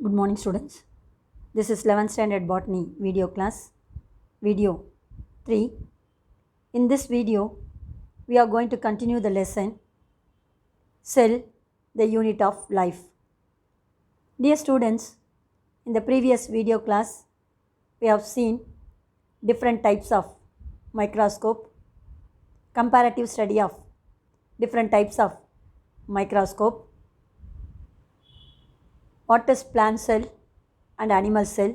Good morning, students. This is 11th standard botany video class, video 3. In this video, we are going to continue the lesson Cell, the unit of life. Dear students, in the previous video class, we have seen different types of microscope, comparative study of different types of microscope, what is plant cell and animal cell,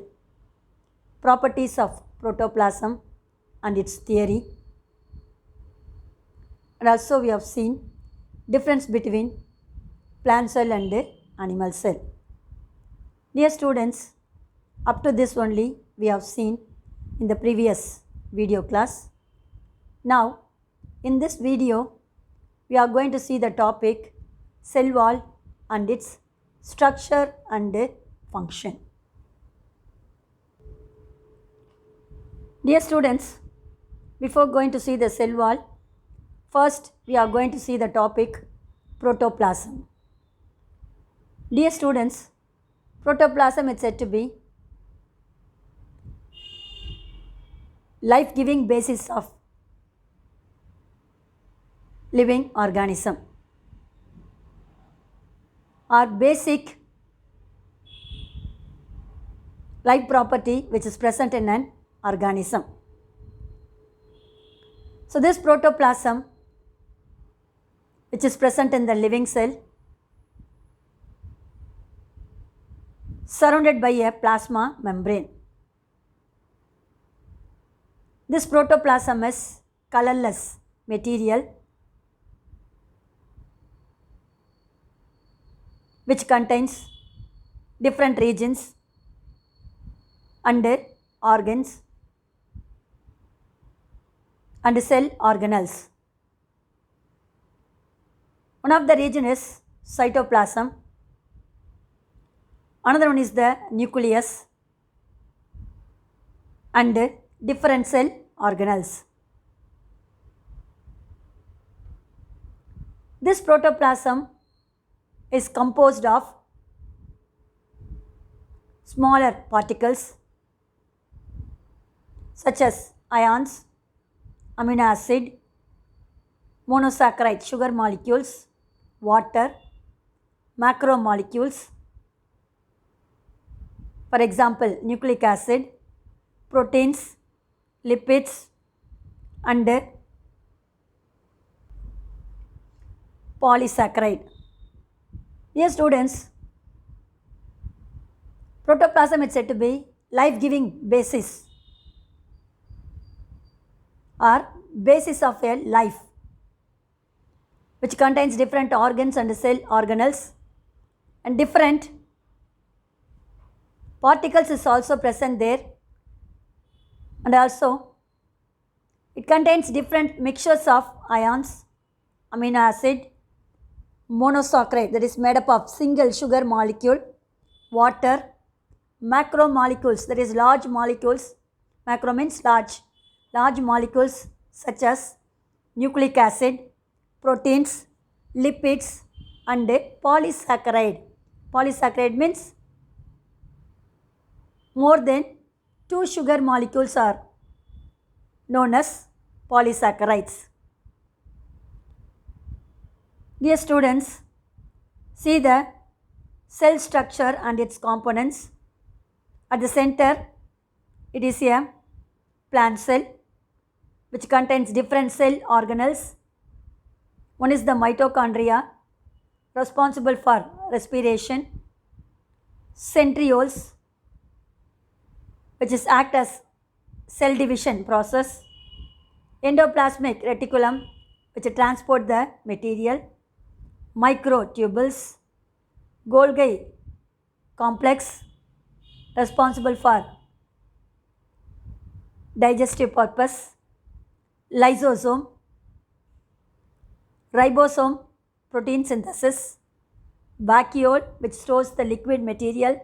properties of protoplasm and its theory, and also we have seen difference between plant cell and animal cell. Dear students, up to this only we have seen in the previous video class. Now in this video we are going to see the topic cell wall and its structure and function. Dear students, before going to see the cell wall, first we are going to see the topic protoplasm. Dear students, protoplasm is said to be life-giving basis of living organism or basic life property which is present in an organism. So this protoplasm which is present in the living cell surrounded by a plasma membrane. This protoplasm is colorless material which contains different regions and organs and cell organelles. One of the region is cytoplasm, another one is the nucleus and different cell organelles. This protoplasm is composed of smaller particles such as ions, amino acid, monosaccharide sugar molecules, water, macromolecules, for example nucleic acid, proteins, lipids and polysaccharide. Dear students, protoplasm is said to be life-giving basis or basis of a life which contains different organs and cell organelles and different particles is also present there, and also it contains different mixtures of ions, amino acid, monosaccharide that is made up of single sugar molecule, water, macromolecules that is large molecules, macro means large molecules such as nucleic acid, proteins, lipids and polysaccharide. Polysaccharide means more than 2 sugar molecules are known as polysaccharides. Dear students, see the cell structure and its components. At the center, it is a plant cell which contains different cell organelles. One is the mitochondria responsible for respiration, centrioles which is act as cell division process, endoplasmic reticulum which transport the material, microtubules, Golgi complex responsible for digestive purpose, lysosome, ribosome protein synthesis, vacuole which stores the liquid material,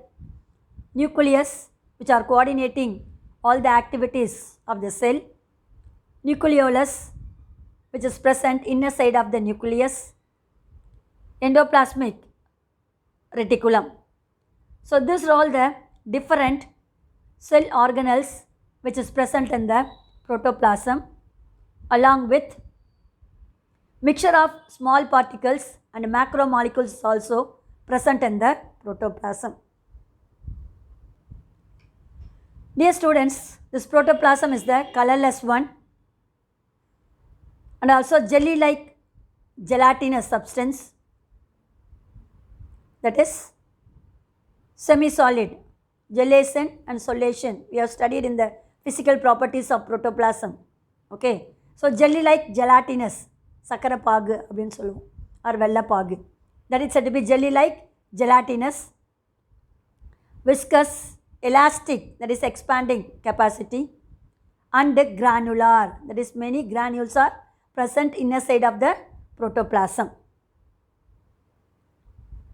nucleus which are coordinating all the activities of the cell, nucleolus which is present inner side of the nucleus, endoplasmic reticulum So these are all the different cell organelles which is present in the protoplasm along with mixture of small particles and macromolecules is also present in the protoplasm. Dear students, this protoplasm is the colorless one and also jelly-like gelatinous substance, that is semi-solid, gelation and solation. We have studied in the physical properties of protoplasm. Okay, so jelly-like gelatinous, sakarapagu அப்படின்னு சொல்லுவோம் or வெள்ளப்பாகு, that is said to be jelly-like gelatinous, viscous, elastic, that is expanding capacity, and granular, that is many granules are present inner side of the protoplasm.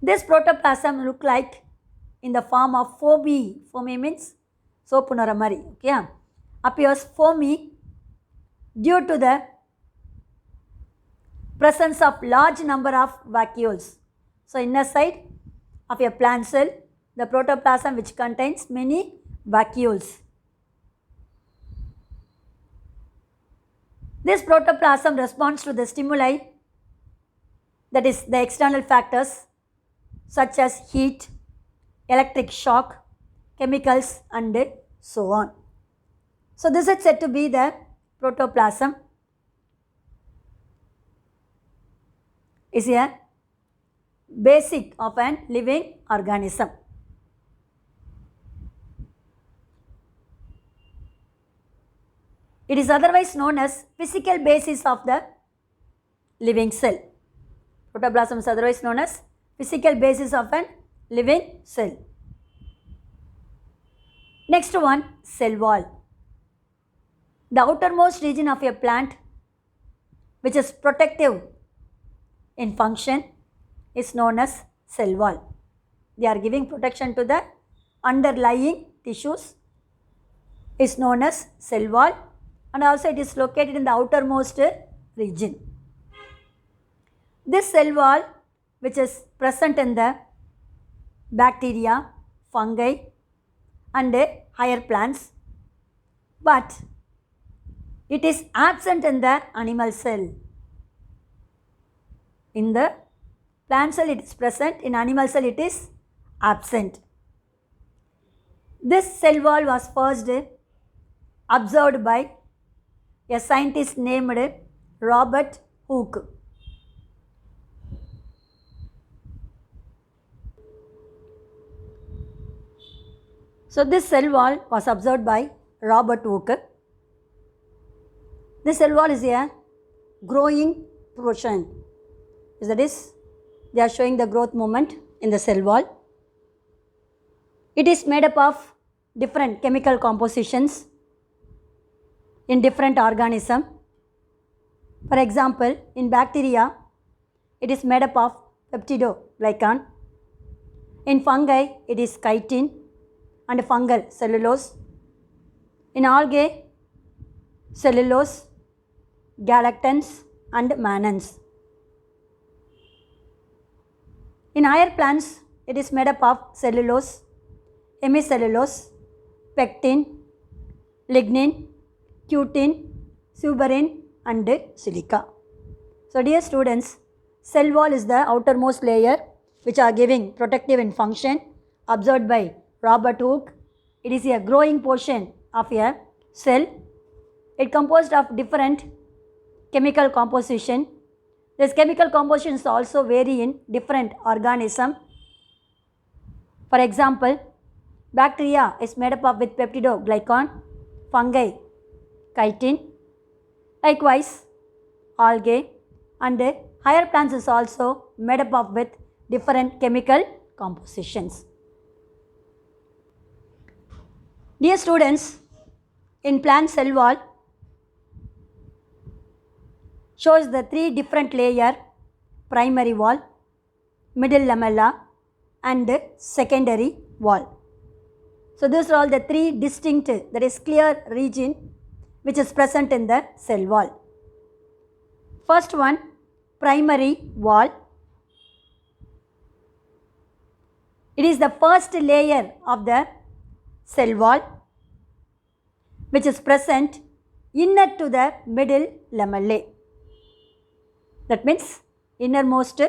This protoplasm look like in the form of foamy. Foamy means soap nora mari, okay, appears foamy due to the presence of large number of vacuoles. So inner side of a plant cell, the protoplasm which contains many vacuoles. This protoplasm responds to the stimuli, that is the external factors such as heat, electric shock, chemicals and so on. So this is said to be the protoplasm is a basic of an living organism. It is otherwise known as physical basis of the living cell. Protoplasm is otherwise known as physical basis of an living cell. Next one, cell wall. The outermost region of a plant which is protective in function is known as cell wall. They are giving protection to the underlying tissues is known as cell wall, and also it is located in the outermost region. This cell wall which is present in the bacteria, fungi and higher plants, but it is absent in the animal cell. In the plant cell it is present, in animal cell it is absent. This cell wall was first observed by a scientist named Robert Hooke. So this cell wall was observed by Robert Hooke. This cell wall is a growing portion. That is, they are showing the growth moment in the cell wall. It is made up of different chemical compositions in different organisms. For example, in bacteria, it is made up of peptidoglycan. In fungi, it is chitin and fungal cellulose. In algae, cellulose, galactans and mannans. In higher plants, it is made up of cellulose, hemicellulose, pectin, lignin, cutin, suberin and silica. So dear students, cell wall is the outermost layer which are giving protective in function observed by Robert Hooke. It is a growing portion of a cell. It composed of different chemical composition. This chemical compositions also vary in different organisms. For example, bacteria is made up of with peptidoglycan, fungi, chitin. Likewise, algae and higher plants is also made up of with different chemical compositions. Dear students, in plant cell wall shows the three different layer: primary wall, middle lamella and secondary wall. So these are all the three distinct, that is clear region which is present in the cell wall. First one, primary wall. It is the first layer of the cell wall which is present inner to the middle lamellae. That means innermost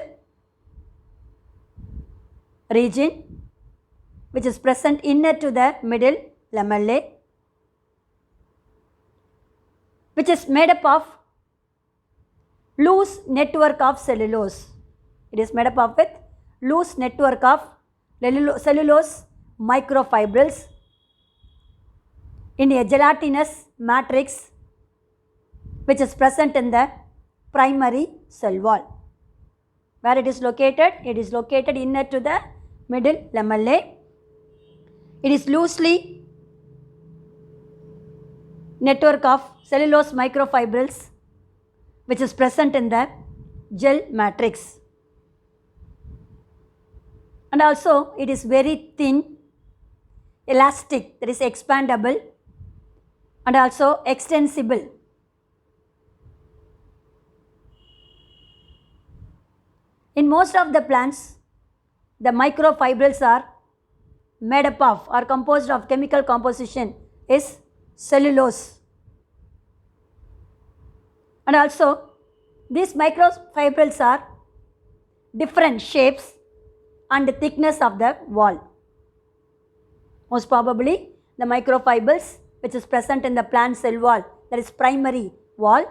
region which is present inner to the middle lamellae, which is made up of loose network of cellulose. It is made up of with loose network of cellulose microfibrils in a gelatinous matrix which is present in the primary cell wall. Where it is located? It is located inner to the middle lamellae. It is loosely network of cellulose microfibrils which is present in the gel matrix. And also it is very thin, elastic, that is expandable, and also extensible. In most of the plants, the microfibrils are made up of or composed of chemical composition is cellulose. And also these microfibrils are different shapes and thickness of the wall. Most probably the microfibrils which is present in the plant cell wall, that is primary wall,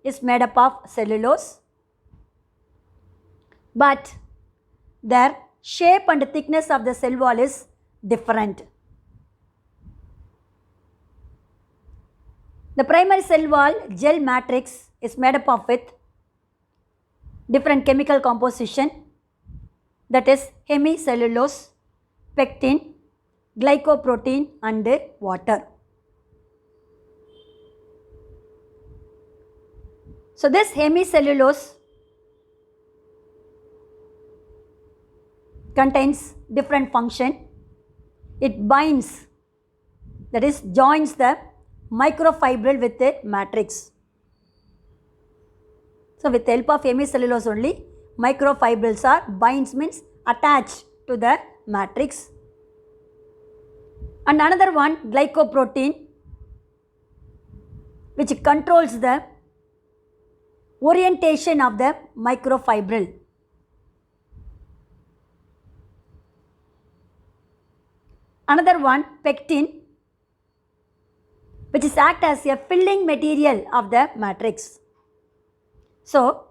is made up of cellulose, but their shape and thickness of the cell wall is different. The primary cell wall gel matrix is made up of with different chemical composition, that is hemicellulose, pectin, glycoprotein and water. So this hemicellulose contains different function. It binds, that is joins the microfibril with the matrix. So with the help of hemicellulose only, microfibrils are binds means attached to the matrix. And another one, glycoprotein, which controls the orientation of the microfibril. Another one, pectin, which is act as a filling material of the matrix. So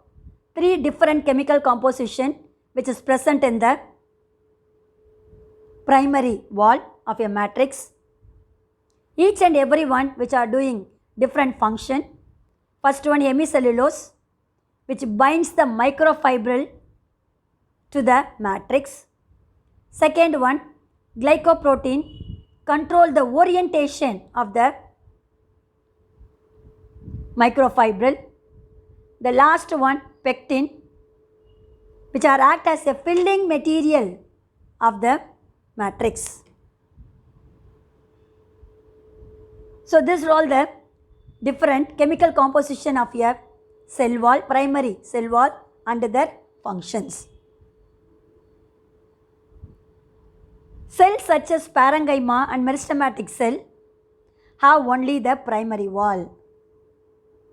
three different chemical composition which is present in the primary wall of a matrix. Each and every one which are doing different function. First one, hemicellulose, which binds the microfibril to the matrix. Second one, glycoprotein, control the orientation of the microfibril. The last one, pectin, which are act as a filling material of the matrix. So this is all the different chemical composition of a cell wall, primary cell wall, and their functions. Cells such as parenchyma and meristematic cell have only the primary wall.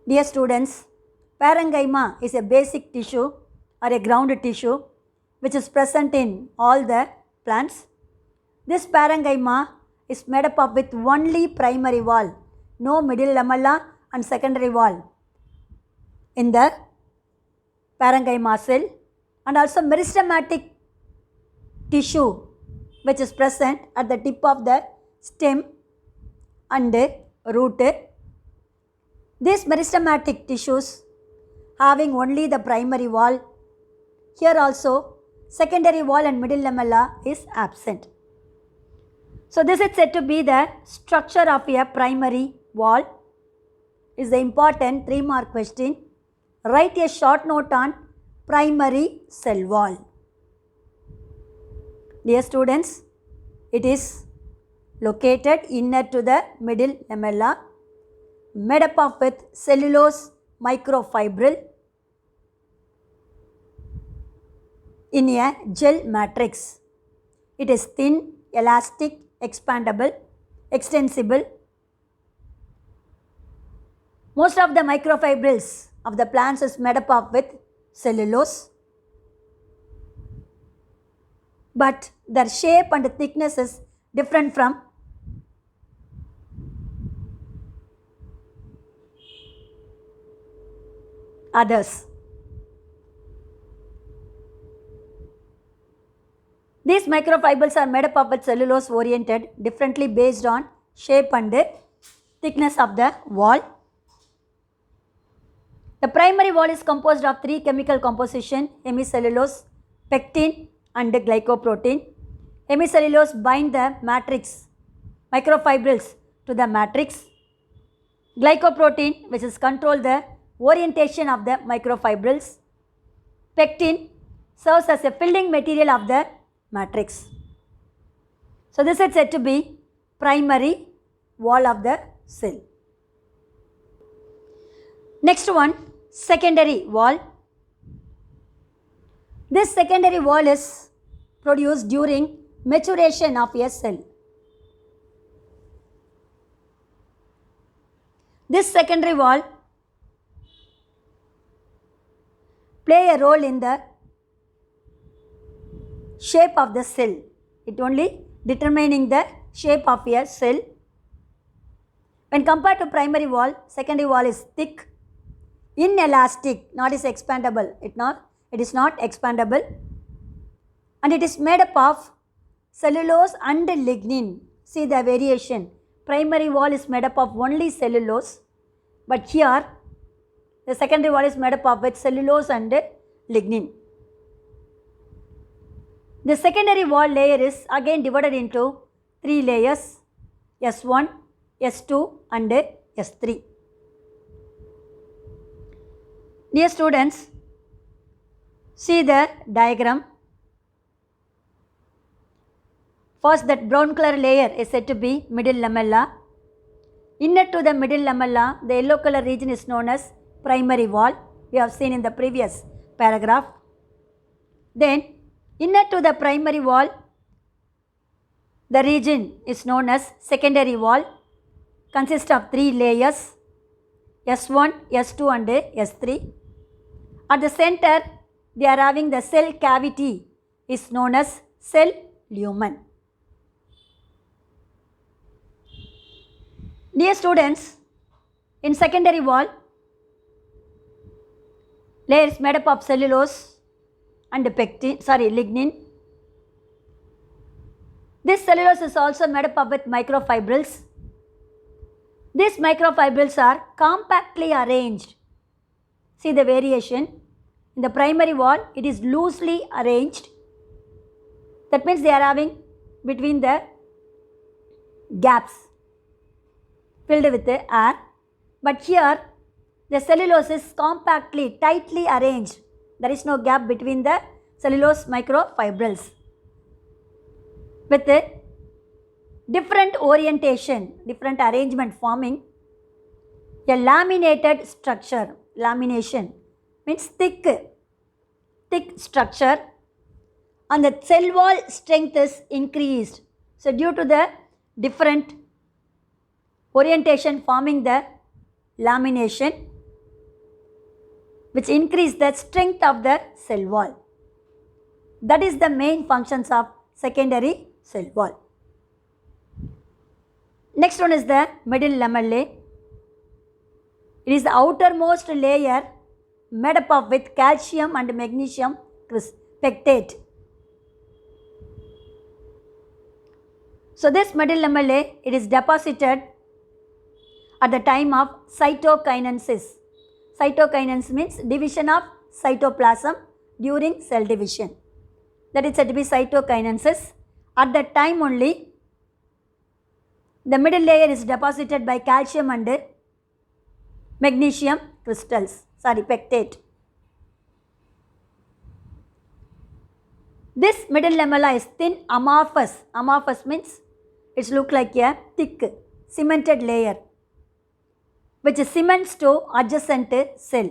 Dear students, parenchyma is a basic tissue or a ground tissue which is present in all the plants. This parenchyma is made up of with only primary wall, no middle lamella and secondary wall in the parenchyma cell, and also meristematic tissue which is present at the tip of the stem and root. These meristematic tissues having only the primary wall. Here also secondary wall and middle lamella is absent. So this is said to be the structure of a primary wall. Is the important 3-mark question. Write a short note on primary cell wall. Dear students, it is located inner to the middle lamella, made up of with cellulose microfibril in a gel matrix. It is thin, elastic, expandable, extensible. Most of the microfibrils of the plants is made up of with cellulose, but their shape and thickness is different from others. These microfibrils are made up of with cellulose oriented differently based on shape and thickness of the wall. The primary wall is composed of three chemical composition: hemicellulose, pectin and glycoprotein. Hemicellulose bind the matrix microfibrils to the matrix. Glycoprotein, which is control the orientation of the microfibrils. Pectin serves as a filling material of the matrix. So this is said to be primary wall of the cell. Next one, secondary wall. This secondary wall is produced during maturation of a cell. This secondary wall play a role in the shape of the cell. It only determining the shape of a cell. When compared to primary wall, secondary wall is thick, inelastic, not is expandable. It is not expandable, and it is made up of cellulose and lignin. See the variation. Primary wall is made up of only cellulose, but here the secondary wall is made up of with cellulose and lignin. The secondary wall layer is again divided into three layers: S1, S2 and S3. Dear students, see the diagram. First, that brown color layer is said to be middle lamella. Inner to the middle lamella, the yellow color region is known as primary wall. We have seen in the previous paragraph. Then, inner to the primary wall, the region is known as secondary wall, consists of three layers: S1, S2 and S3. At the center, they are having the cell cavity is known as cell lumen. Dear students, in secondary wall, layer is made up of cellulose and lignin. This cellulose is also made up of with microfibrils. These microfibrils are compactly arranged. See the variation. In the primary wall, it is loosely arranged. That means they are having between the gaps filled with the air. But here, the cellulose is compactly, tightly arranged. There is no gap between the cellulose microfibrils, with a different orientation, different arrangement, forming a laminated structure. Lamination means thick structure, and the cell wall strength is increased. So due to the different orientation forming the lamination, which increase the strength of the cell wall. That is the main functions of secondary cell wall. Next one is the middle lamellae. It is the outermost layer made up of with calcium and magnesium pectate. So this middle lamellae, it is deposited at the time of cytokinesis. Cytokinesis means division of cytoplasm during cell division. That is said to be cytokinesis. At that time only, the middle layer is deposited by calcium and magnesium pectate. This middle lamella is thin amorphous. Amorphous means it looks like a thick cemented layer which cements to adjacent cell.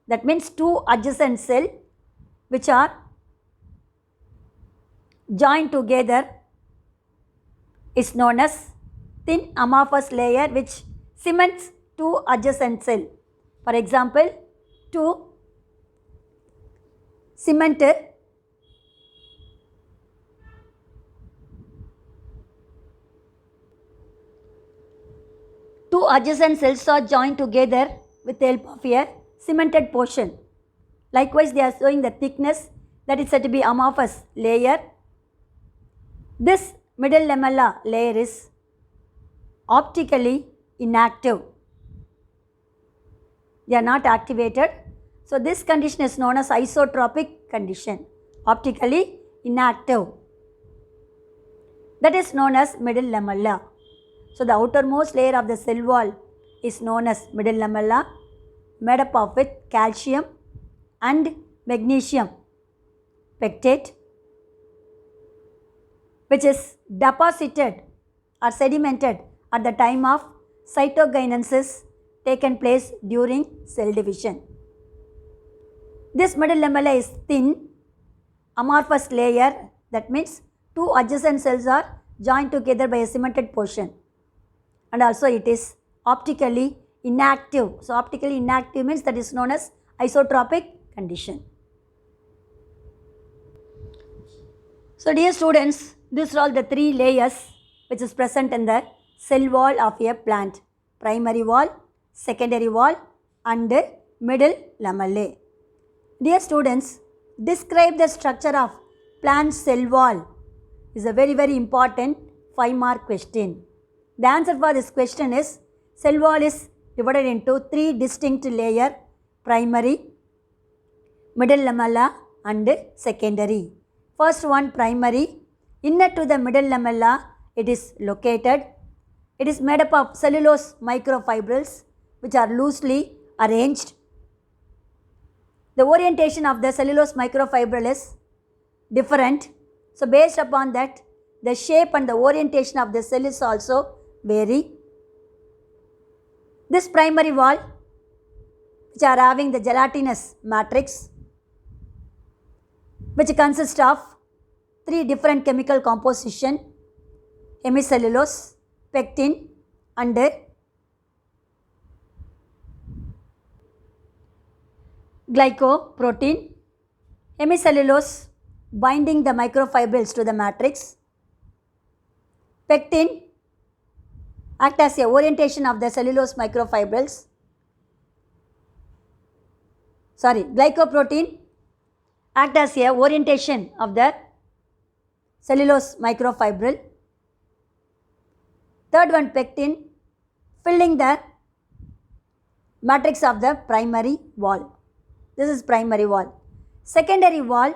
That means two adjacent cell which are joined together is known as thin amorphous layer which cements two adjacent cells. For example, two cemented two adjacent cells are joined together with the help of a cemented portion. Likewise, they are showing the thickness that is said to be amorphous layer. This middle lamella layer is optically inactive. They are not activated. So, this condition is known as isotropic condition, optically inactive. That is known as middle lamella. So, the outermost layer of the cell wall is known as middle lamella, made up of with calcium and magnesium pectate, which is deposited or sedimented at the time of cytogenesis taken place during cell division. This middle lamella is thin, amorphous layer, that means two adjacent cells are joined together by a cemented portion, and also it is optically inactive. So, optically inactive means that is known as isotropic condition. So, dear students, these are all the three layers which is present in the cell wall of a plant: primary wall, secondary wall and middle lamellae. Dear students, describe the structure of plant cell wall is a very important 5-mark question. The answer for this question is cell wall is divided into three distinct layers: primary, middle lamella and secondary. First one, primary. Inner to the middle lamella it is located. It is made up of cellulose microfibrils which are loosely arranged. The orientation of the cellulose microfibril is different. So, based upon that, the shape and the orientation of the cell is also vary. This primary wall, which are having the gelatinous matrix, which consists of three different chemical composition: hemicellulose, pectin and glycoprotein. Hemicellulose binding the microfibrils to the matrix. Pectin act as a orientation of the cellulose microfibrils. Glycoprotein act as a orientation of the cellulose microfibril. Third one, pectin, filling the matrix of the primary wall. This is primary wall. Secondary wall,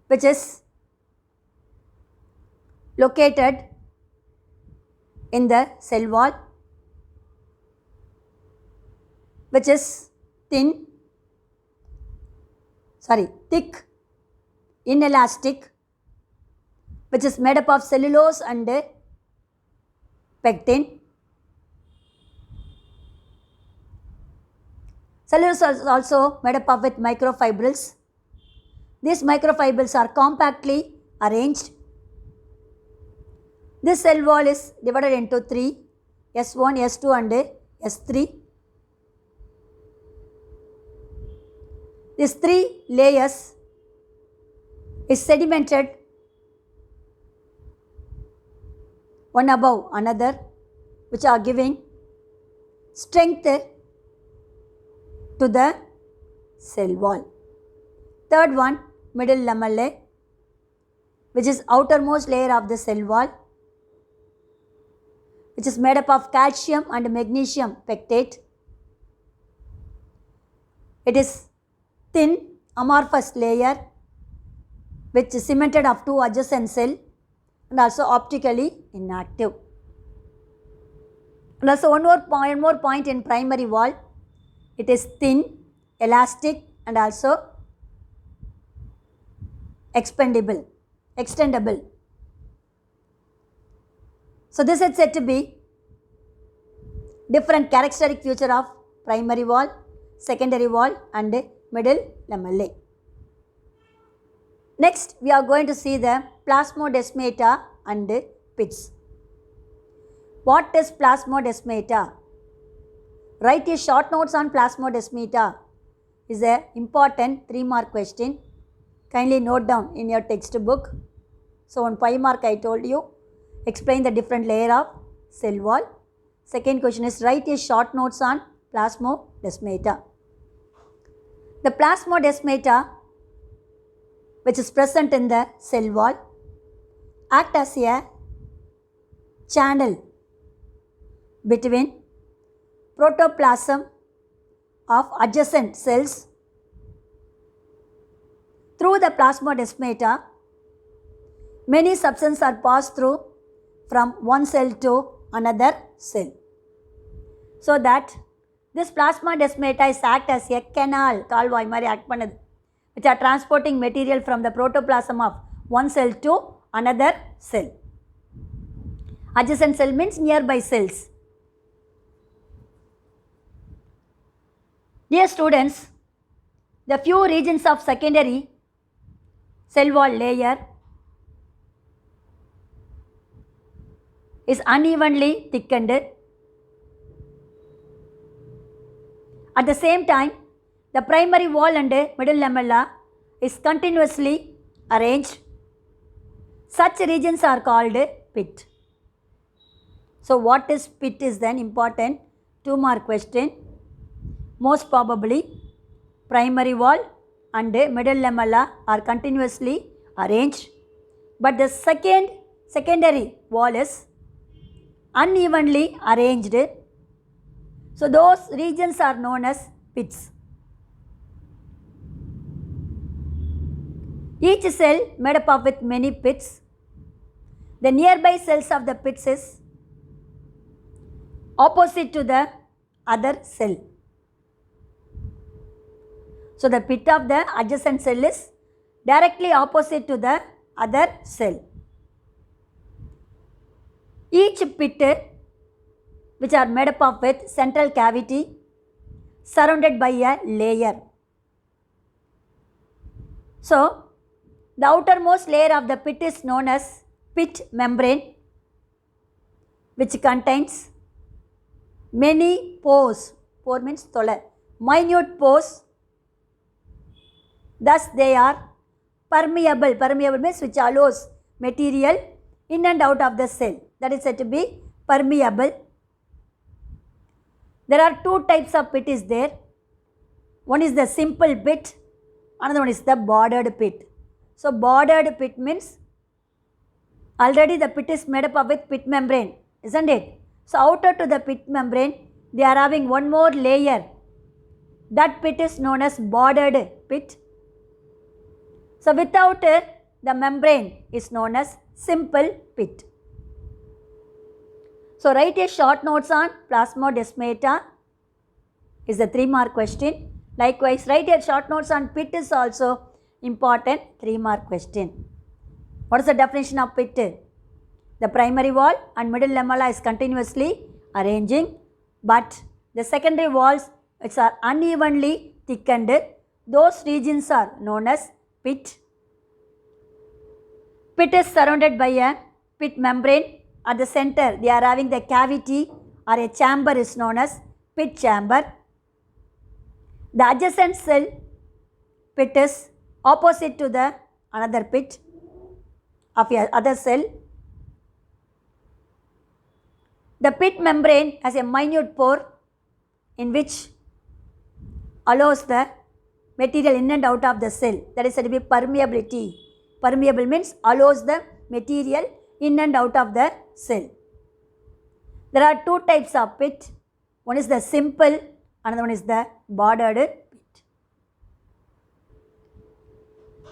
which is located in the cell wall, which is thick, inelastic, which is made up of cellulose and pectin. Cellulose is also made up of with microfibrils. These microfibrils are compactly arranged. This cell wall is divided into three: S1, S2 and S3. These three layers is sedimented one above another, which are giving strength to the cell wall. Third one, middle lamellae, which is outermost layer of the cell wall, which is made up of calcium and magnesium pectate. It is thin amorphous layer which is cemented of two adjacent cells and also optically inactive. And also one more point in primary wall, it is thin, elastic and also extendable. So, this is said to be different characteristic feature of primary wall, secondary wall and middle lamellae. Next, we are going to see the plasmodesmata and pits. What is plasmodesmata? Write a short notes on plasmodesmata. Is an important 3-mark question. Kindly note down in your textbook. So on 5 mark I told you, explain the different layer of cell wall. Second question is write a short notes on plasmodesmata. The plasmodesmata, which is present in the cell wall, act as a channel between protoplasm of adjacent cells. Through the plasmodesmata, many substances are passed through from one cell to another cell. So that this plasmodesmata is act as a canal, kaalvai mari act pannadhu, which are transporting material from the protoplasm of one cell to another cell. Adjacent cell means nearby cells. Dear students, the few regions of secondary cell wall layer is unevenly thickened. At the same time, the primary wall and middle lamella is continuously arranged. Such regions are called pit. So what is pit is then important 2-mark question. Most probably primary wall and middle lamella are continuously arranged, but the secondary wall is unevenly arranged. So those regions are known as pits. Each cell made up of with many pits. The nearby cells of the pits is opposite to the other cell. So the pit of the adjacent cell is directly opposite to the other cell. Each pit, which are made up of with central cavity surrounded by a layer. So the outermost layer of the pit is known as pit membrane, which contains many pores. Pore means thola, minute pores. Thus they are permeable. Permeable means which allows material in and out of the cell. That is said to be permeable. There are 2 types of pit is there. One is the simple pit, another one is the bordered pit. So bordered pit means already the pit is made up of with pit membrane, isn't it? So outer to the pit membrane, they are having one more layer. That pit is known as bordered pit. So without the membrane is known as simple pit. So write a short notes on plasmodesmata is a 3-mark question. Likewise, write a short notes on pit is also important 3-mark question. What is the definition of pit? The primary wall and middle lamella is continuously arranging, but the secondary walls which are unevenly thickened, those regions are known as pit. Pit is surrounded by a pit membrane. At the center, they are having the cavity or a chamber is known as pit chamber. The adjacent cell pit is opposite to the another pit of a other cell. The pit membrane has a minute pore in which allows the material in and out of the cell. That is said to be permeability. Permeable means allows the material in and out of the cell. There are 2 types of pit. One is the simple, another one is the bordered pit.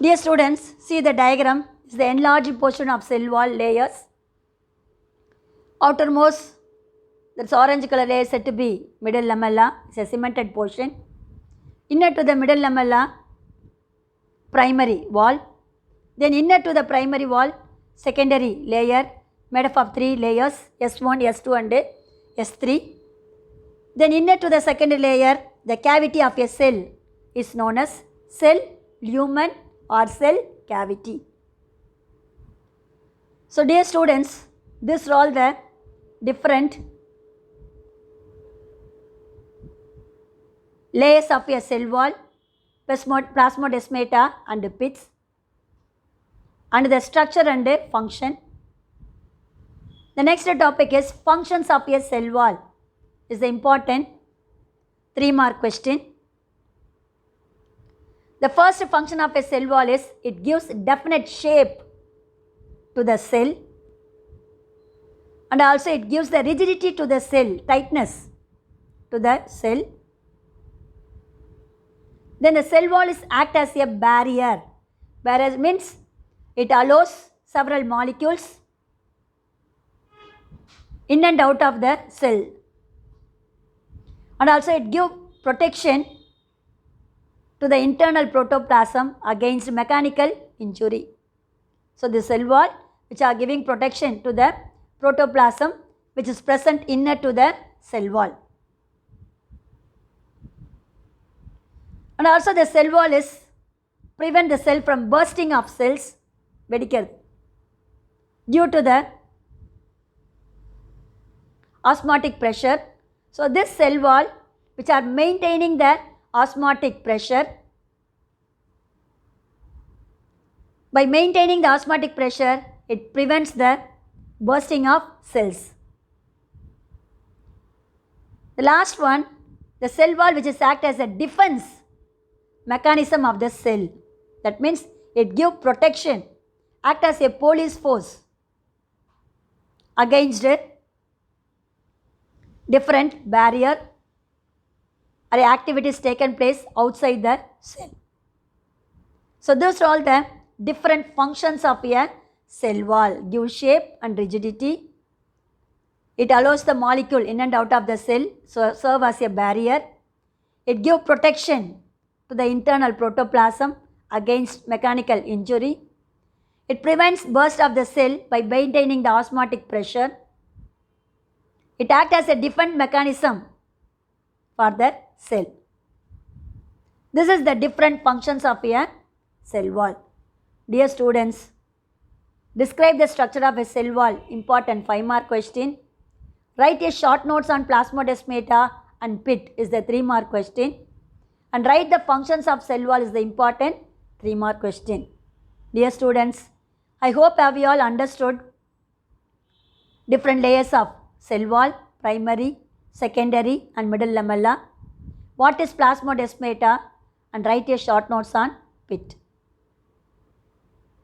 Dear students, see the diagram is the enlarged portion of cell wall layers. Outermost, that's orange color layer said to be middle lamella, it's a cemented portion. Inner to the middle lamella, primary wall. Then inner to the primary wall, secondary layer made up of 3 layers, S1, S2 and S3. Then inner to the secondary layer, the cavity of a cell is known as cell lumen or cell cavity. So dear students, these are all the different layers of a cell wall, plasmodesmata and pits, and the structure and function. The next topic is functions of a cell wall. Is the important 3-mark question. The first function of a cell wall is it gives definite shape to the cell, and also it gives the rigidity to the cell, tightness to the cell. Then the cell wall is act as a barrier. Barrier means it allows several molecules in and out of the cell, and also it gives protection to the internal protoplasm against mechanical injury. So the cell wall which are giving protection to the protoplasm which is present inner to the cell wall. And also the cell wall is prevent the cell from bursting of cells due to the osmotic pressure. So this cell wall which are maintaining the osmotic pressure, by maintaining the osmotic pressure it prevents the bursting of cells. The last one, the cell wall which is act as a defense mechanism of the cell. That means it gives protection, act as a police force against different barrier or activities taken place outside the cell. So those are all the different functions of a cell wall. Give shape and rigidity. It allows the molecule in and out of the cell, so serve as a barrier. It gives protection to the internal protoplasm against mechanical injury. It prevents burst of the cell by maintaining the osmotic pressure. It acts as a defense mechanism for the cell. This is the different functions of a cell wall. Dear students, describe the structure of a cell wall. Important 5-mark question. Write a short notes on plasmodesmata and pit is the 3-mark question. And write the functions of cell wall is the important 3-mark question. Dear students, I hope have you all understood different layers of cell wall, primary, secondary and middle lamella. What is plasmodesmata, and write a short notes on pit.